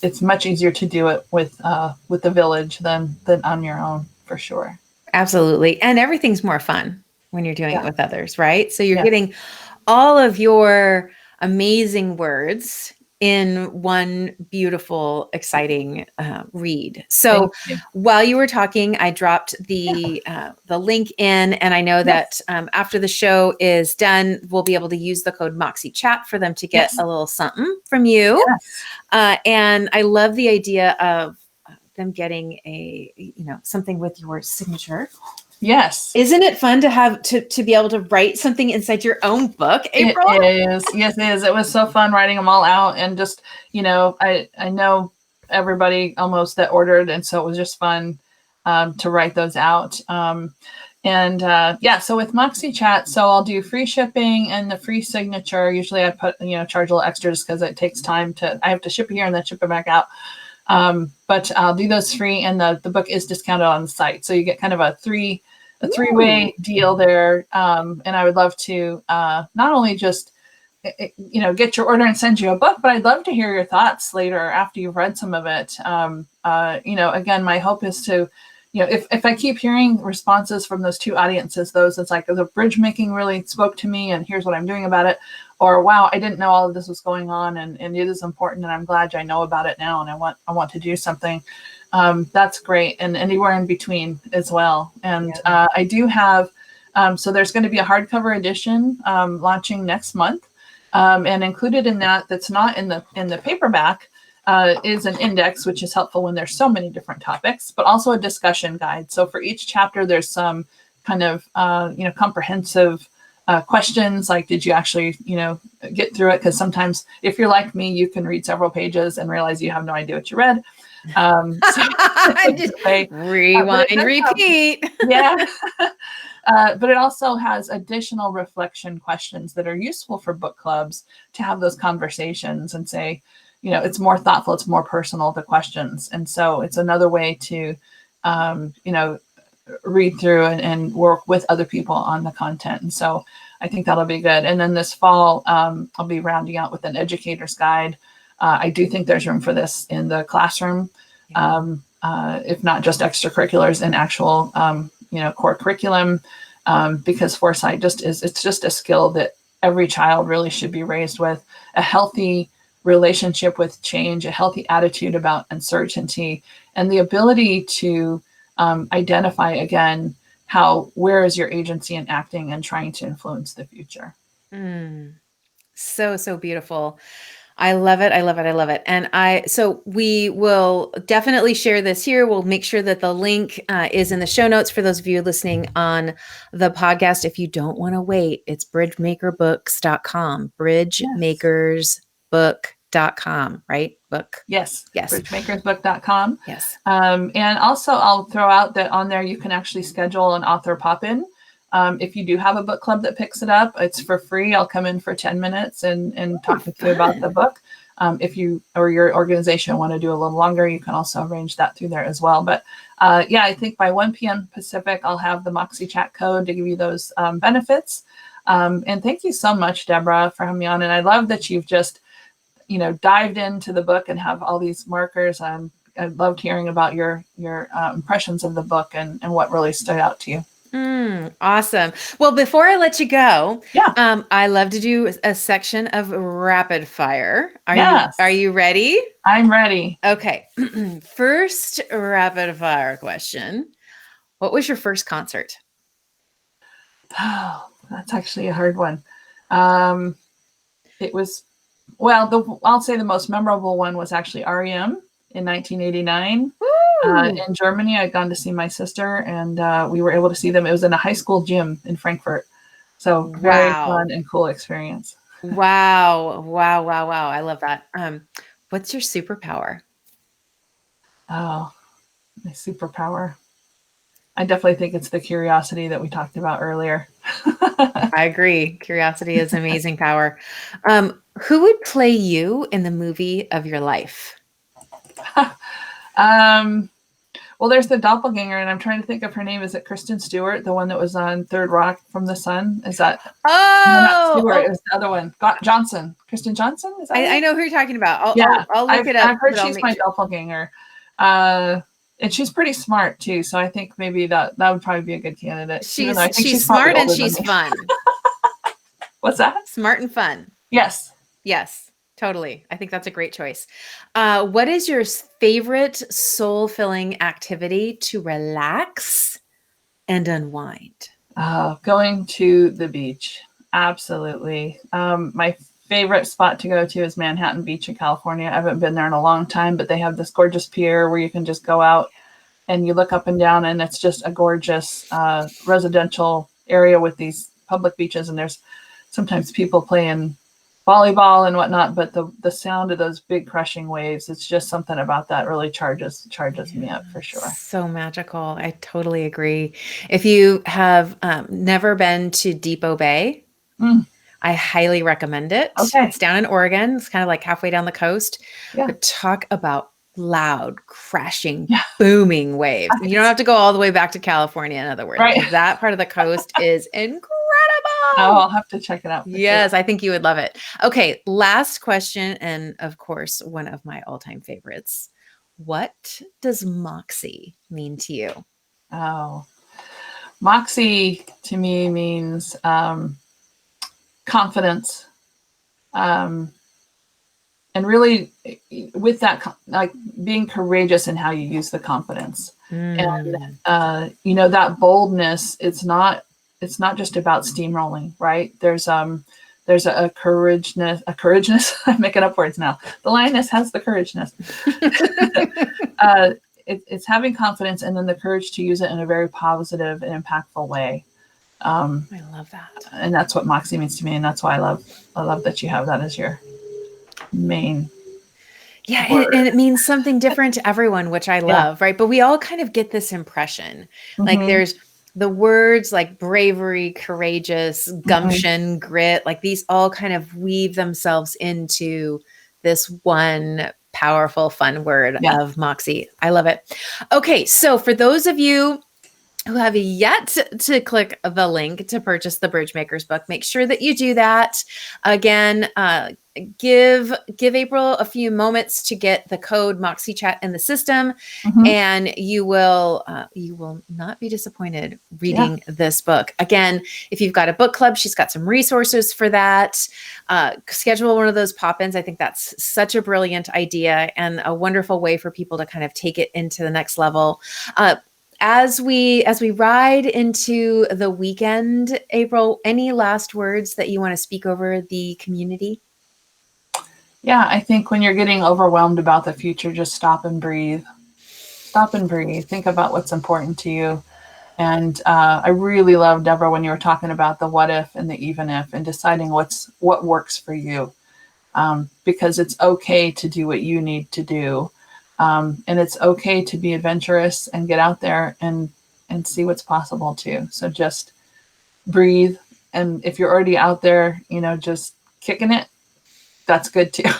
it's much easier to do it with the village than on your own, for sure. absolutely. And everything's more fun when you're doing it with others, right? So you're Yeah. getting all of your amazing words in one beautiful, exciting read. So while you were talking, I dropped the link in, and I know that after the show is done, we'll be able to use the code MoxieChat for them to get a little something from you. And I love the idea of them getting something with your signature. Yes. Isn't it fun to have to be able to write something inside your own book, April? It is. Yes, it is. It was so fun writing them all out, and just, I know everybody almost that ordered, and so it was just fun to write those out. So with MoxieChat, so I'll do free shipping and the free signature. Usually I put, charge a little extras because it takes time I have to ship it here and then ship it back out. But I'll do those free, and the book is discounted on the site. So you get kind of a three-way deal there. And I would love to not only just, get your order and send you a book, but I'd love to hear your thoughts later after you've read some of it. Again, my hope is to, if I keep hearing responses from those two audiences, those it's like the bridge making really spoke to me and here's what I'm doing about it, or wow, I didn't know all of this was going on and it is important and I'm glad I know about it now and I want to do something. That's great. And anywhere in between as well. And I do have, so there's going to be a hardcover edition launching next month. And included in that's not in the paperback is an index, which is helpful when there's so many different topics, but also a discussion guide. So for each chapter, there's some kind of, comprehensive questions, like, did you actually, get through it? Because sometimes if you're like me, you can read several pages and realize you have no idea what you read. Just rewind, repeat. But it also has additional reflection questions that are useful for book clubs to have those conversations and say, it's more thoughtful, it's more personal, the questions. And so it's another way to, read through and work with other people on the content. And so I think that'll be good. And then this fall, I'll be rounding out with an educator's guide. I do think there's room for this in the classroom, if not just extracurriculars and actual, core curriculum, because foresight it's just a skill that every child really should be raised with. A healthy relationship with change, a healthy attitude about uncertainty, and the ability to identify again where is your agency in acting and trying to influence the future. So beautiful. I love it. I love it. I love it. And so we will definitely share this here. We'll make sure that the link is in the show notes for those of you listening on the podcast. If you don't want to wait, it's bridgemakerbooks.com, bridgemakersbook.com, right? Book. Yes. Yes. Bridgemakersbook.com. Yes. And also I'll throw out that on there, you can actually schedule an author pop-in. If you do have a book club that picks it up, it's for free. I'll come in for 10 minutes and talk with you about the book. If you or your organization want to do a little longer, you can also arrange that through there as well. But I think by 1 p.m. Pacific, I'll have the MoxieChat code to give you those benefits. And thank you so much, Deborah, for having me on. And I love that you've just, dived into the book and have all these markers. I loved hearing about your impressions of the book and what really stood out to you. Awesome. Well, before I let you go, Yeah. I love to do a section of rapid fire. Yes. Are you ready? I'm ready. Okay. First rapid fire question. What was your first concert? Oh, that's actually a hard one. It was, I'll say the most memorable one was actually REM in 1989. In Germany. I'd gone to see my sister, and we were able to see them. It was in a high school gym in Frankfurt. So very fun and cool experience. Wow. I love that. What's your superpower? Oh, my superpower. I definitely think it's the curiosity that we talked about earlier. I agree. Curiosity is amazing power. Who would play you in the movie of your life? Well, there's the doppelganger, and I'm trying to think of her name. Is it Kristen Stewart, the one that was on Third Rock from the Sun? Is that? No, not Stewart. It was the other one. Johnson. Kristen Johnson? Is that I know who you're talking about. I'll look it up. I've heard she's my doppelganger. And she's pretty smart too. So I think maybe that would probably be a good candidate. She's smart and she's fun. What's that? Smart and fun. Yes. Totally. I think that's a great choice. What is your favorite soul-filling activity to relax and unwind? Going to the beach. Absolutely. My favorite spot to go to is Manhattan Beach in California. I haven't been there in a long time, but they have this gorgeous pier where you can just go out and you look up and down, and it's just a gorgeous residential area with these public beaches. And there's sometimes people playing volleyball and whatnot, but the sound of those big crushing waves, it's just something about that really charges me up for sure. So magical. I totally agree. If you have never been to Depot Bay, I highly recommend it. Okay. It's down in Oregon. It's kind of like halfway down the coast. Yeah. But talk about loud, crashing, booming waves. You don't have to go all the way back to California, in other words. Right. That part of the coast is incredible. Oh, I'll have to check it out. Yes, sure. I think you would love it. Okay, last question, and of course, one of my all-time favorites. What does Moxie mean to you? Oh, Moxie to me means confidence. And really with that, like being courageous in how you use the confidence. And, that boldness, it's not just about steamrolling, right? There's a courageness. I'm making up words now. The lioness has the courageness. It's having confidence and then the courage to use it in a very positive and impactful way. I love that. And that's what Moxie means to me. And that's why I love that you have that as your main. Yeah. And it means something different to everyone, which I love, right? But we all kind of get this impression. Like there's the words like bravery, courageous, gumption, grit, like these all kind of weave themselves into this one powerful, fun word of Moxie. I love it. Okay. So for those of you who have yet to click the link to purchase the Bridgemakers book, make sure that you do that. Again, give April a few moments to get the code MoxieChat in the system, and you will not be disappointed reading this book. Again, if you've got a book club, she's got some resources for that. Schedule one of those pop-ins. I think that's such a brilliant idea and a wonderful way for people to kind of take it into the next level. as we ride into the weekend, April, any last words that you want to speak over the community? Yeah, I think when you're getting overwhelmed about the future, just stop and breathe. Stop and breathe. Think about what's important to you. And I really love, Deborah, when you were talking about the what if and the even if, and deciding what works for you. Because it's okay to do what you need to do, and it's okay to be adventurous and get out there and see what's possible too. So just breathe, and if you're already out there, just kicking it, that's good too.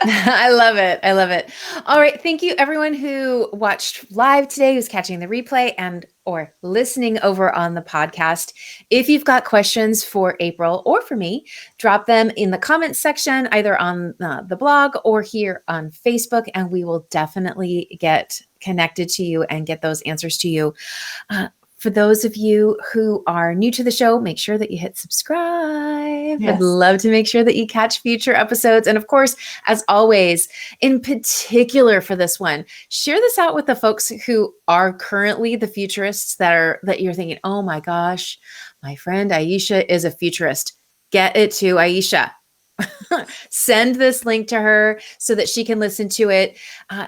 I love it. I love it. All right. Thank you everyone who watched live today, who's catching the replay and or listening over on the podcast. If you've got questions for April or for me, drop them in the comments section, either on the blog or here on Facebook, and we will definitely get connected to you and get those answers to you. For those of you who are new to the show, make sure that you hit subscribe. Yes. I'd love to make sure that you catch future episodes. And of course, as always, in particular for this one, share this out with the folks who are currently the futurists that you're thinking, oh my gosh, my friend Aisha is a futurist. Get it to Aisha. Send this link to her so that she can listen to it,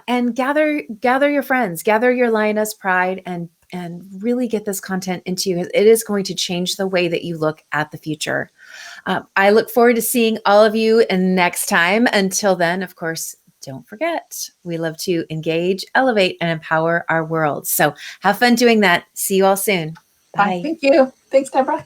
and gather your friends, gather your lioness pride, and really get this content into you. It is going to change the way that you look at the future. I look forward to seeing all of you next time. Until then, of course, don't forget, we love to engage, elevate, and empower our world. So have fun doing that. See you all soon. Bye. Thank you. Thanks, Deborah.